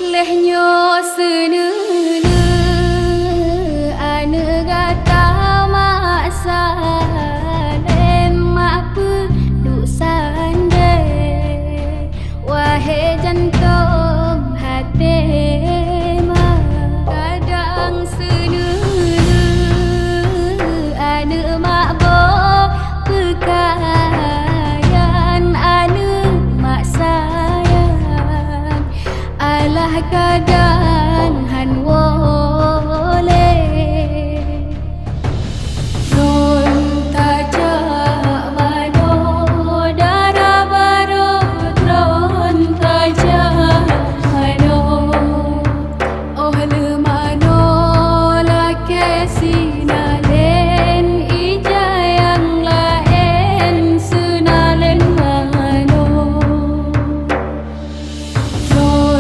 lehnyo senunu ane gata maksa lemak peduk sande wahai jantung hati kadang senunu ane mabok pekayan ane mak sayang alah kadang han